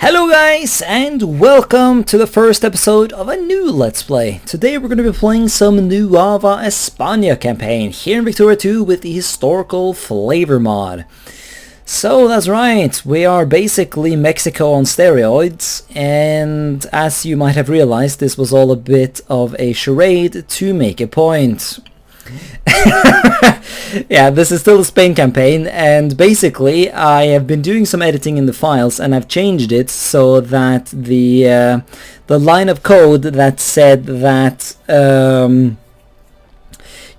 Hello guys, and welcome to the first episode of a new Let's Play. Today we're going to be playing some Nueva España campaign here in Victoria 2 with the historical flavor mod. So that's right, we are basically Mexico on steroids, and as you might have realized, this was all a bit of a charade to make a point. Yeah, this is still the Spain campaign, and basically I have been doing some editing in the files and I've changed it so that the line of code that said that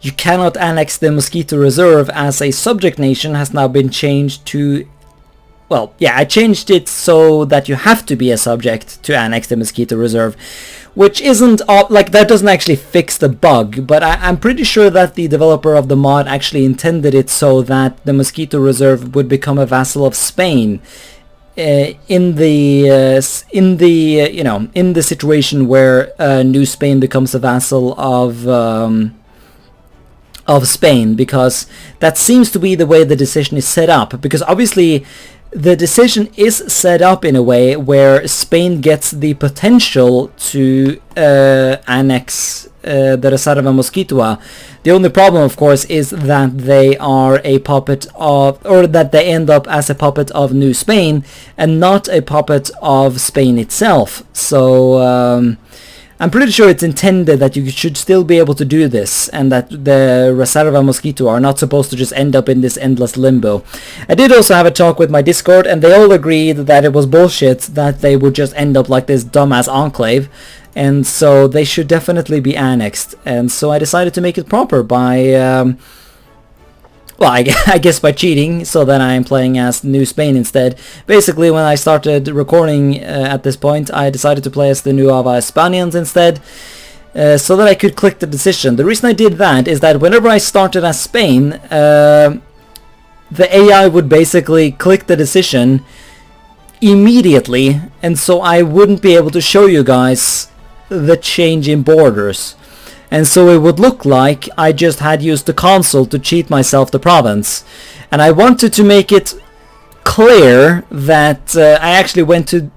you cannot annex the Mosquito Reserve as a subject nation has now been changed to, well, yeah, I changed it so that you have to be a subject to annex the Mosquito Reserve, which isn't, like, that doesn't actually fix the bug, but I'm pretty sure that the developer of the mod actually intended it so that the Mosquito Reserve would become a vassal of Spain in the situation where New Spain becomes a vassal of Spain, because that seems to be the way the decision is set up, because obviously the decision is set up in a way where Spain gets the potential to annex the Reserva Mosquitua. The only problem, of course, is that they are a puppet of, or that they end up as a puppet of New Spain and not a puppet of Spain itself. So I'm pretty sure it's intended that you should still be able to do this, and that the Reserva Mosquito are not supposed to just end up in this endless limbo. I did also have a talk with my Discord, and they all agreed that it was bullshit that they would just end up like this dumbass enclave, and so they should definitely be annexed. And so I decided to make it proper by well, I guess by cheating, so that I'm playing as New Spain instead. Basically, when I started recording at this point, I decided to play as the Nueva Españans instead, so that I could click the decision. The reason I did that is that whenever I started as Spain, the AI would basically click the decision immediately, and so I wouldn't be able to show you guys the change in borders. And so it would look like I just had used the console to cheat myself the province. And I wanted to make it clear that I actually went to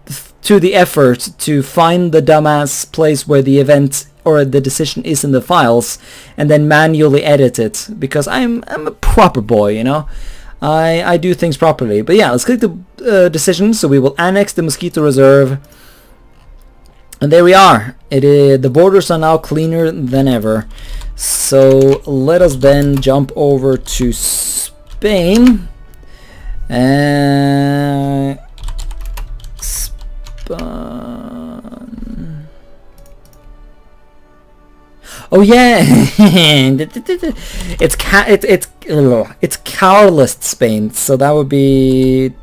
the effort to find the dumbass place where the event or the decision is in the files, and then manually edit it, because I'm a proper boy, you know. I do things properly. But yeah, let's click the decision. So we will annex the Mosquito Reserve. And there we are. The borders are now cleaner than ever. So let us then jump over to Spain. Oh yeah, it's Carlist Spain. So that would be.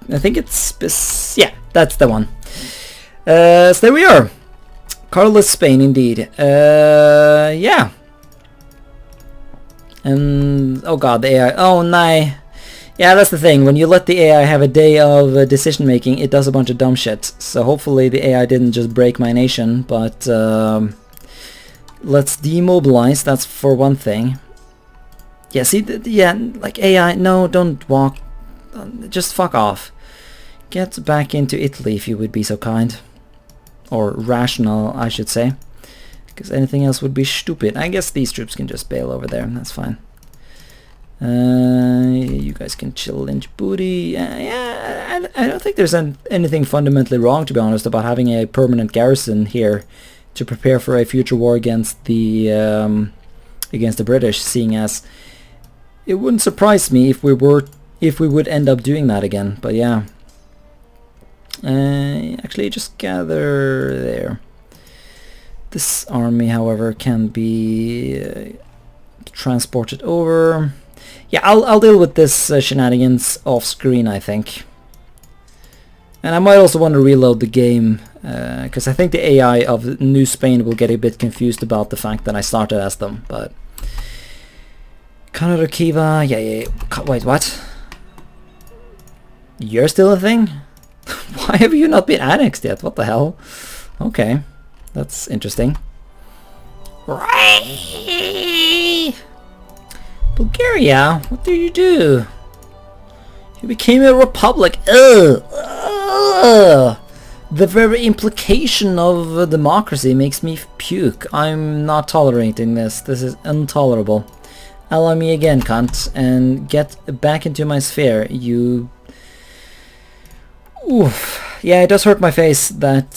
I think it's, yeah, that's the one. So there we are. Carlos Spain, indeed. Yeah. And, oh god, the AI. Oh, no. Yeah, that's the thing. When you let the AI have a day of decision making, it does a bunch of dumb shit. So hopefully the AI didn't just break my nation, but let's demobilize. That's for one thing. Yeah, see, yeah, like AI, no, don't walk. Just fuck off. Get back into Italy if you would be so kind. Or rational, I should say. Because anything else would be stupid. I guess these troops can just bail over there. That's fine. You guys can chill in Djibouti. Yeah, I don't think there's anything fundamentally wrong, to be honest, about having a permanent garrison here to prepare for a future war against the British, seeing as it wouldn't surprise me if we would end up doing that again. But yeah. Actually, just gather there. This army, however, can be transported over. Yeah, I'll deal with this shenanigans off screen, I think. And I might also want to reload the game, because I think the AI of New Spain will get a bit confused about the fact that I started as them. But Canada Kiva, yeah. Wait, what? You're still a thing? Why have you not been annexed yet? What the hell? Okay, that's interesting. Bulgaria, what do? He became a republic. Ugh. Ugh. The very implication of democracy makes me puke. I'm not tolerating this. This is intolerable. Ally me again, cunt, and get back into my sphere, you... Oof. Yeah, it does hurt my face that...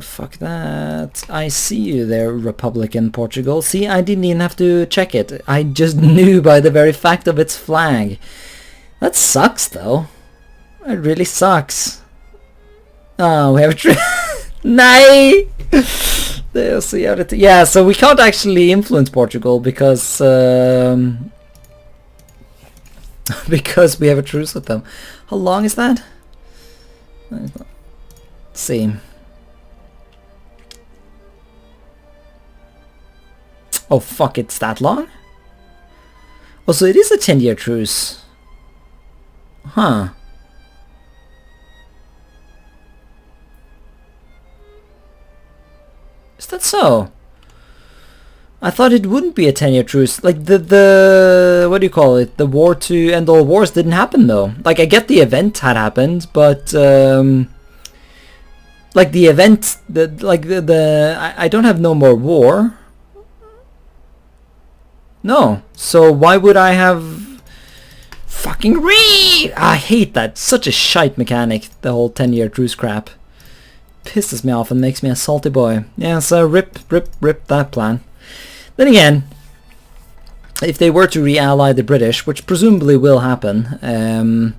fuck that. I see you there, Republican Portugal. See, I didn't even have to check it. I just knew by the very fact of its flag. That sucks, though. It really sucks. Oh, we have a Nay! They'll see how it... Yeah, so we can't actually influence Portugal because... because we have a truce with them. How long is that? Let's see. Oh fuck, it's that long? Oh, so it is a 10-year truce. Huh. Is that so? I thought it wouldn't be a 10-year truce. Like the what do you call it? The war to end all wars didn't happen though. Like I get the event had happened, but like the event, I don't have no more war. No. So why would I have fucking I hate that. Such a shite mechanic, the whole 10-year truce crap. Pisses me off and makes me a salty boy. Yeah, so rip that plan. Then again, if they were to re-ally the British, which presumably will happen,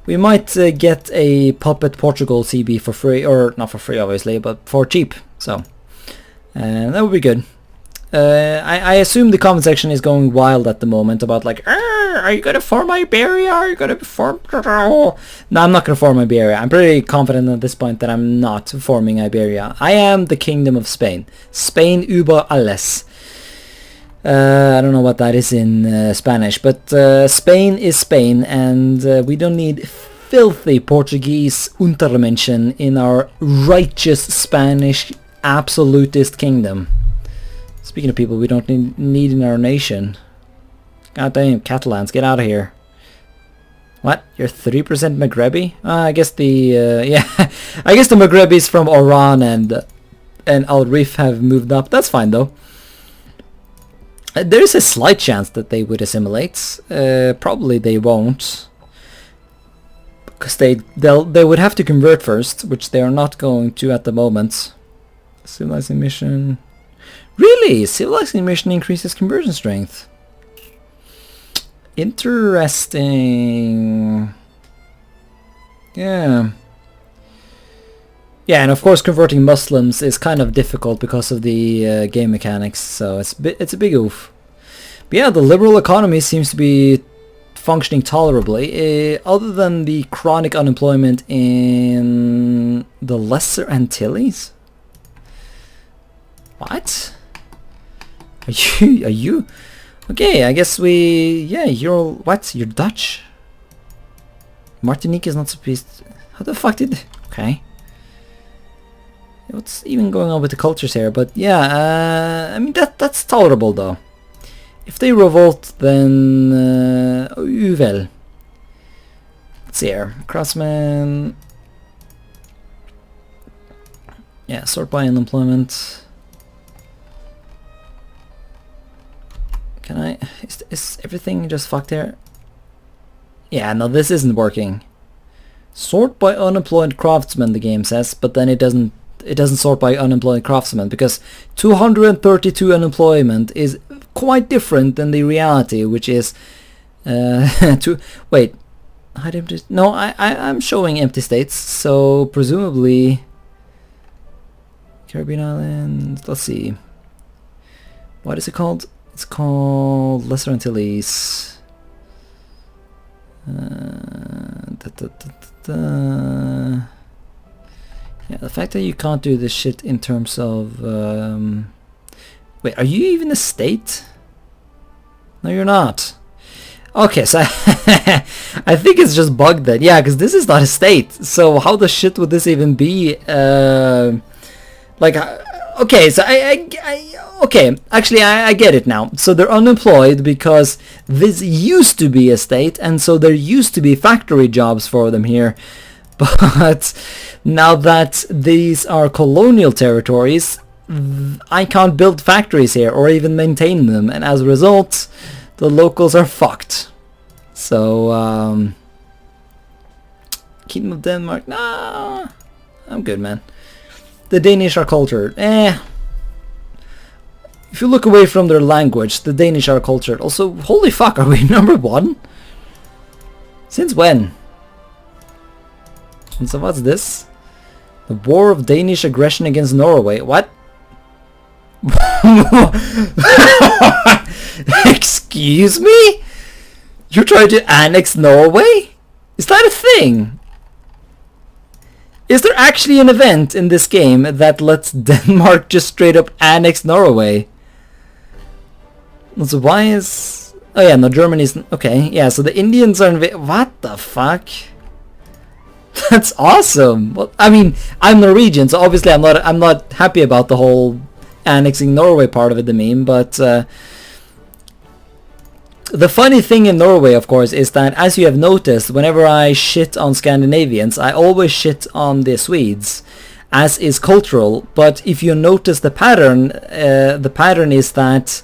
we might get a Puppet Portugal CB for free, or not for free obviously, but for cheap. So that would be good. I assume the comment section is going wild at the moment about like, are you gonna form Iberia? Are you gonna form? No, I'm not gonna form Iberia. I'm pretty confident at this point that I'm not forming Iberia. I am the Kingdom of Spain. Spain über alles. I don't know what that is in Spanish, but Spain is Spain, and we don't need filthy Portuguese Untermenschen in our righteous Spanish absolutist kingdom. Speaking of people we don't need in our nation. God damn, Catalans, get out of here. What? You're 3% Maghrebi? I guess the yeah, I guess the Maghrebis from Oran and Al Rif have moved up. That's fine though. There is a slight chance that they would assimilate. Probably they won't, because they would have to convert first, which they are not going to at the moment. Civilizing mission. Really? Civilizing mission increases conversion strength. Interesting. Yeah. Yeah, and of course converting Muslims is kind of difficult because of the game mechanics, so it's a big oof. But yeah, the liberal economy seems to be functioning tolerably, other than the chronic unemployment in the Lesser Antilles. What? Are you? Okay, I guess you're Dutch? Martinique is not supposed to... How the fuck did... Okay. What's even going on with the cultures here? But yeah, I mean that's tolerable though. If they revolt, then well. Let's see here, Crossman. Yeah, sort by unemployment. Can I? Is everything just fucked here? Yeah, no, this isn't working. Sort by unemployed craftsmen, the game says, but then it doesn't sort by unemployed craftsmen, because 232 unemployment is quite different than the reality, which is wait, no, I'm showing empty states, so presumably Caribbean Islands. Let's see, what is it called? It's called Lesser Antilles. Yeah, the fact that you can't do this shit in terms of... wait, are you even a state? No, you're not. Okay, so I think it's just bugged then. Yeah, because this is not a state. So how the shit would this even be? Like, Okay, so okay, actually I get it now. So they're unemployed because this used to be a state, and so there used to be factory jobs for them here. But now that these are colonial territories, I can't build factories here or even maintain them, and as a result, the locals are fucked. So, Kingdom of Denmark, nah, I'm good, man. The Danish are cultured. If you look away from their language, the Danish are cultured. Also, holy fuck, are we number 1? Since when? And so what's this? The War of Danish Aggression against Norway. What? Excuse me? You're trying to annex Norway? Is that a thing? Is there actually an event in this game that lets Denmark just straight up annex Norway? So why is... Oh yeah, no, Germany's... Okay, yeah, so the Indians are... What the fuck? That's awesome. Well, I mean, I'm Norwegian, so obviously I'm not happy about the whole annexing Norway part of it, the meme, but... The funny thing in Norway, of course, is that, as you have noticed, whenever I shit on Scandinavians, I always shit on the Swedes, as is cultural. But if you notice the pattern is that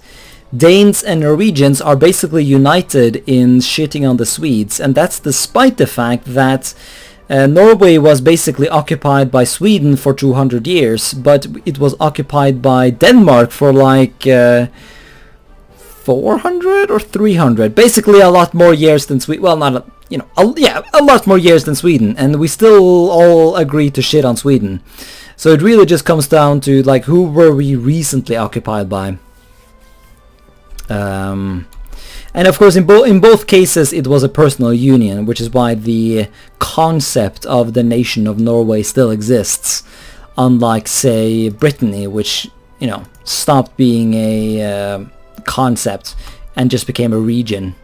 Danes and Norwegians are basically united in shitting on the Swedes, and that's despite the fact that Norway was basically occupied by Sweden for 200 years, but it was occupied by Denmark for like... 400 or 300, basically a lot more years than Sweden. Well, not a lot more years than Sweden, and we still all agree to shit on Sweden. So it really just comes down to like, who were we recently occupied by? And of course, in both cases, it was a personal union, which is why the concept of the nation of Norway still exists, unlike, say, Brittany, which stopped being a concept and just became a region.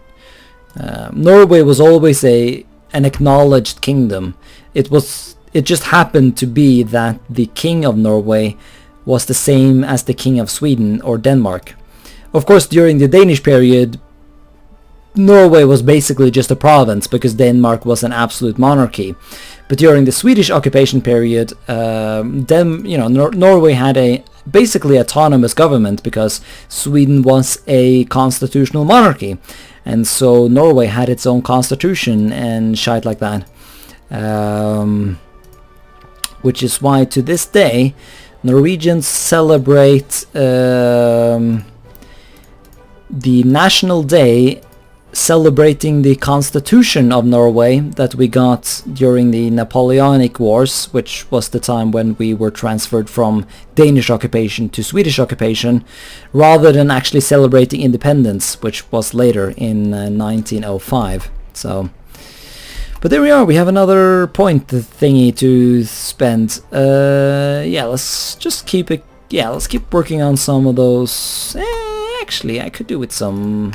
Norway was always an acknowledged kingdom. It just happened to be that the king of Norway was the same as the king of Sweden or Denmark. Of course, during the Danish period, Norway was basically just a province because Denmark was an absolute monarchy. But during the Swedish occupation period, Norway had a basically autonomous government because Sweden was a constitutional monarchy, and so Norway had its own constitution and shit like that. Which is why to this day Norwegians celebrate the National Day celebrating the constitution of Norway that we got during the Napoleonic Wars, which was the time when we were transferred from Danish occupation to Swedish occupation, rather than actually celebrating independence, which was later in 1905. So, but there we are, we have another point thingy to spend. Yeah, let's just keep it, let's keep working on some of those. Actually, I could do with some...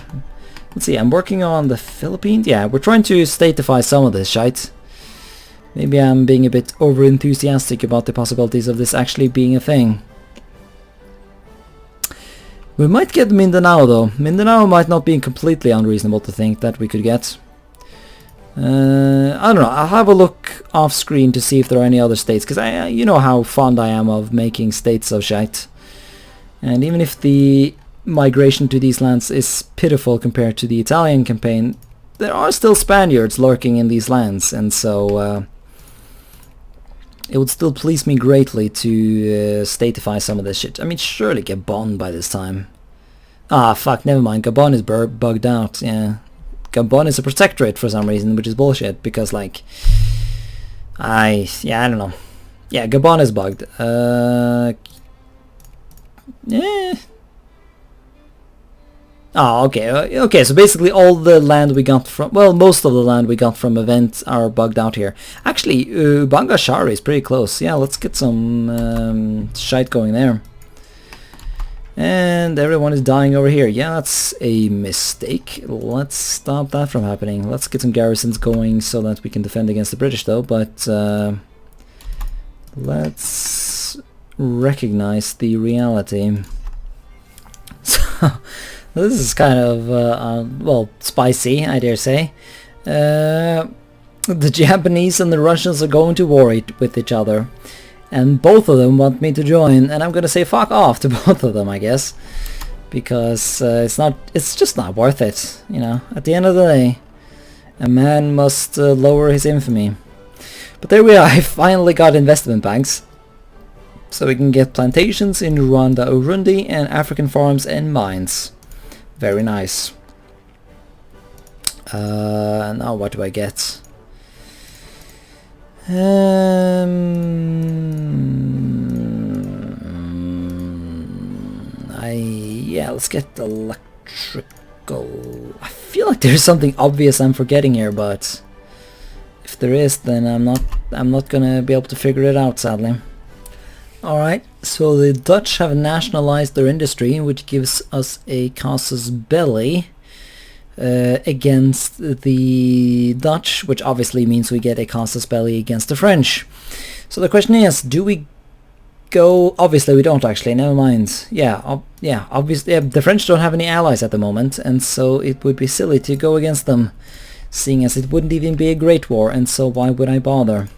Let's see, I'm working on the Philippines. Yeah, we're trying to statify some of this shite. Maybe I'm being a bit over-enthusiastic about the possibilities of this actually being a thing. We might get Mindanao though. Mindanao might not be completely unreasonable to think that we could get. I don't know, I'll have a look off screen to see if there are any other states, because you know how fond I am of making states of shite. And even if the migration to these lands is pitiful compared to the Italian campaign, there are still Spaniards lurking in these lands, and so it would still please me greatly to statify some of this shit. I mean, surely Gabon by this time. Ah, fuck, never mind, Gabon is bugged out, yeah. Gabon is a protectorate for some reason, which is bullshit, because like... I don't know. Yeah, Gabon is bugged. Yeah... Oh, okay. Okay, so basically all the land we got from... Well, most of the land we got from events are bugged out here. Actually, Bangashari is pretty close. Yeah, let's get some shite going there. And everyone is dying over here. Yeah, that's a mistake. Let's stop that from happening. Let's get some garrisons going so that we can defend against the British, though. But let's recognize the reality. So this is kind of well, spicy, I dare say. The Japanese and the Russians are going to war with each other, and both of them want me to join, and I'm gonna say fuck off to both of them, I guess, because it's just not worth it, you know. At the end of the day, a man must lower his infamy. But there we are. I finally got investment banks, so we can get plantations in Rwanda, Urundi, and African farms and mines. Very nice. Now what do I get? Yeah, let's get electrical. I feel like there's something obvious I'm forgetting here, but if there is, then I'm not gonna be able to figure it out, sadly. Alright, so the Dutch have nationalized their industry, which gives us a casus belli against the Dutch, which obviously means we get a casus belli against the French. So the question is, do we go? Obviously we don't, actually, never mind. Yeah, obviously the French don't have any allies at the moment, and so it would be silly to go against them, seeing as it wouldn't even be a great war, and so why would I bother?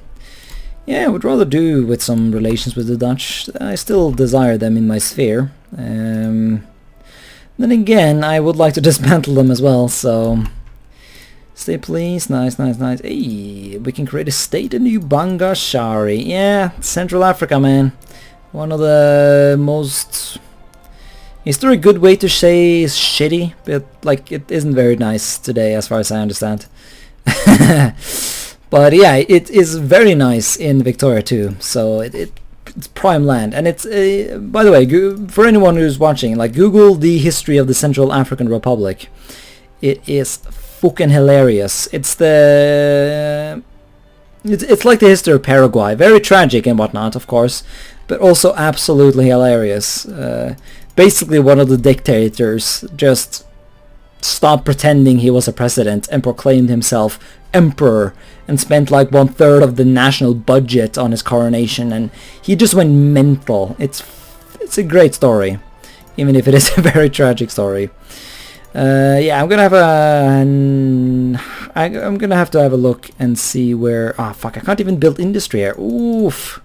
Yeah, I would rather do with some relations with the Dutch. I still desire them in my sphere. Then again, I would like to dismantle them as well, so... Stay please, nice. Hey, we can create a state in Ubangashari. Yeah, Central Africa, man. One of the most... Is there a good way to say shitty? But, like, it isn't very nice today, as far as I understand. But yeah, it is very nice in Victoria too, so it's prime land. And it's, by the way, for anyone who's watching, like, Google the history of the Central African Republic. It is fucking hilarious. It's like the history of Paraguay. Very tragic and whatnot, of course, but also absolutely hilarious. Basically, one of the dictators just stopped pretending he was a president and proclaimed himself emperor, and spent like 1/3 of the national budget on his coronation, and he just went mental. It's a great story, even if it is a very tragic story. Yeah, I'm gonna have to have a look and see where. Ah, fuck! I can't even build industry here. Oof.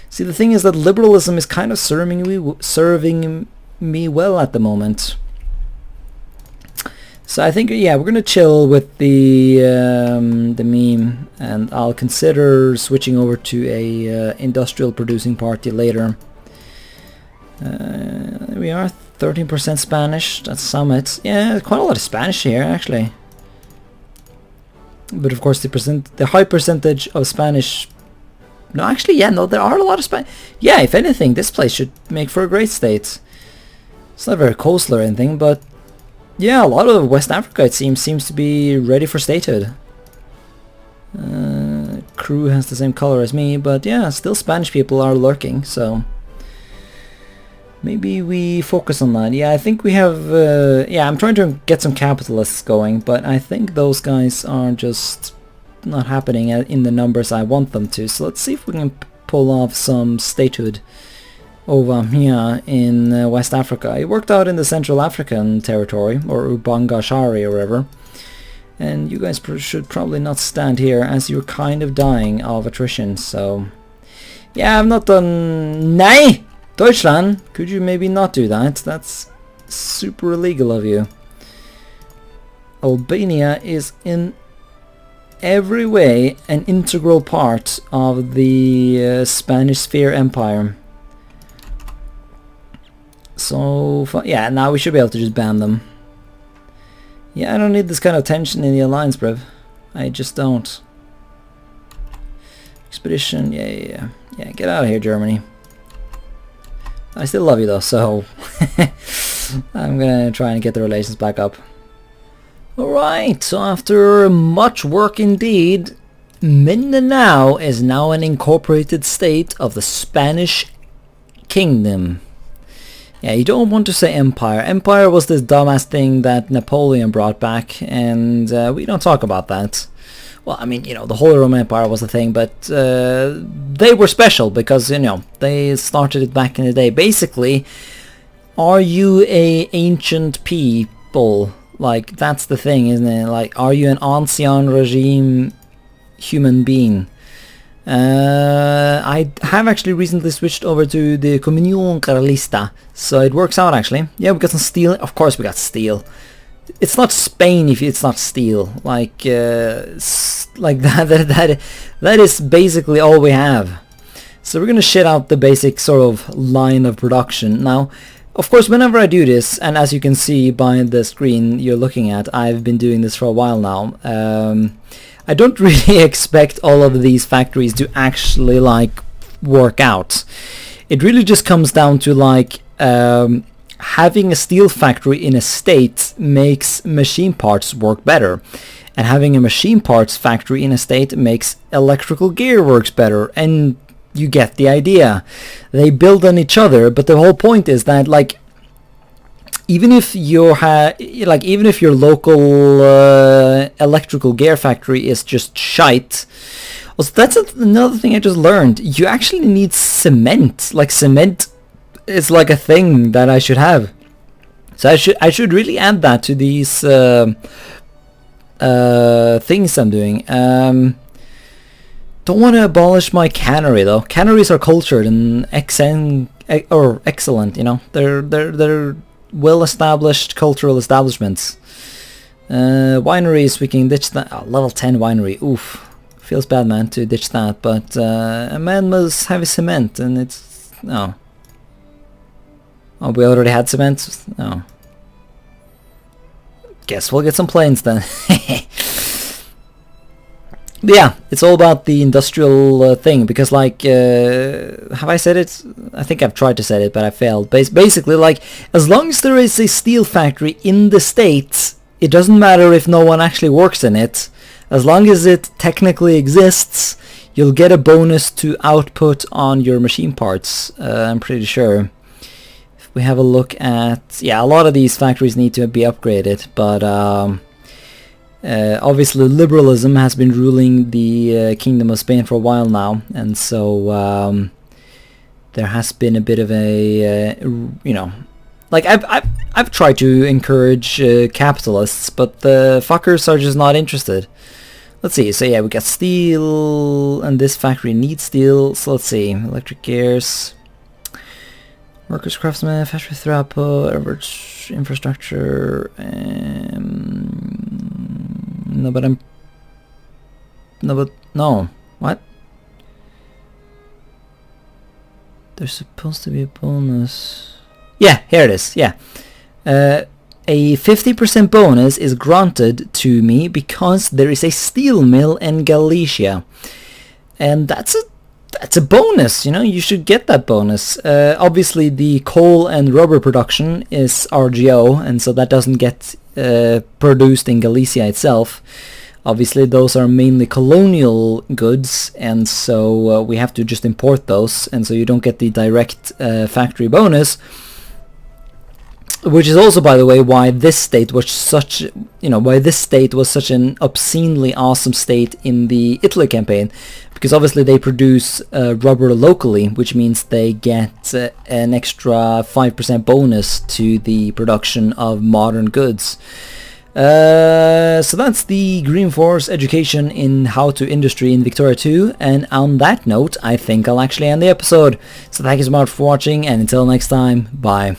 See, the thing is that liberalism is kind of serving me well at the moment. So I think, yeah, we're gonna chill with the meme, and I'll consider switching over to a industrial producing party later. There we are, 13% Spanish. That's Summit. Yeah, quite a lot of Spanish here, actually. But of course, the high percentage of Spanish. No, actually, yeah, no, there are a lot of Spanish. Yeah, if anything, this place should make for a great state. It's not very coastal or anything, but. Yeah, a lot of West Africa, it seems to be ready for statehood. Crew has the same color as me, but yeah, still Spanish people are lurking, so maybe we focus on that. Yeah, I think we have... yeah, I'm trying to get some capitalists going, but I think those guys are just not happening in the numbers I want them to. So let's see if we can pull off some statehood over here in West Africa. It worked out in the Central African territory, or Ubangashari or wherever. And you guys should probably not stand here, as you're kind of dying of attrition, so... Yeah, I've not done... Nay! Deutschland! Could you maybe not do that? That's super illegal of you. Albania is in every way an integral part of the Spanish Sphere Empire. So, yeah, now we should be able to just ban them. Yeah, I don't need this kind of tension in the alliance, bruv. I just don't. Expedition, yeah, get out of here, Germany. I still love you though, so I'm gonna try and get the relations back up. Alright, so after much work indeed, Mindanao is now an incorporated state of the Spanish Kingdom. Yeah, you don't want to say empire. Empire was this dumbass thing that Napoleon brought back, and we don't talk about that. well, I mean, the Holy Roman Empire was a thing, but they were special because, they started it back in the day. Basically, are you a ancient people? Like, that's the thing, isn't it? Like, are you an ancien regime human being? I have actually recently switched over to the Communion Carlista, so it works out actually. Yeah, we got some steel. Of course we got steel. It's not Spain if it's not steel. Like that is basically all we have. So we're gonna shit out the basic sort of line of production. Now, of course, whenever I do this, and as you can see by the screen you're looking at, I've been doing this for a while now. I don't really expect all of these factories to actually like work out. It really just comes down to like having a steel factory in a state makes machine parts work better, and having a machine parts factory in a state makes electrical gear works better, and you get the idea. They build on each other, but the whole point is that like even if your local electrical gear factory is just shite. Also, that's another thing I just learned. You actually need cement. Like, cement is like a thing that I should have. So I should really add that to these things I'm doing. Don't want to abolish my cannery though. Canneries are cultured and excellent. They're well-established cultural establishments. Wineries, we can ditch that. Oh, level 10 winery. Oof. Feels bad, man, to ditch that. But a man must have his cement, and it's... No. Oh, we already had cement? No. Guess we'll get some planes then. But yeah, it's all about the industrial thing, because like, have I said it? I think I've tried to say it, but I failed. Basically, like, as long as there is a steel factory in the States, it doesn't matter if no one actually works in it. As long as it technically exists, you'll get a bonus to output on your machine parts, I'm pretty sure. If we have a look at... Yeah, a lot of these factories need to be upgraded, but... obviously liberalism has been ruling the Kingdom of Spain for a while now, and so there has been a bit of a like I've tried to encourage capitalists, but the fuckers are just not interested. Let's see. So yeah, we got steel, and this factory needs steel. So let's see, electric gears, workers, craftsmen, factory throughput, average infrastructure. No. What? There's supposed to be a bonus. Yeah, here it is. Yeah. A 50% bonus is granted to me because there is a steel mill in Galicia. And that's a bonus, you should get that bonus. Obviously the coal and rubber production is RGO, and so that doesn't get produced in Galicia itself. Obviously those are mainly colonial goods, and so we have to just import those, and so you don't get the direct factory bonus, which is also, by the way, why this state was such an obscenely awesome state in the Italy campaign, because obviously they produce rubber locally, which means they get an extra 5% bonus to the production of modern goods. So that's the GreenFors education in how to industry in Victoria 2, and on that note I think I'll actually end the episode. So thank you so much for watching, and until next time, bye.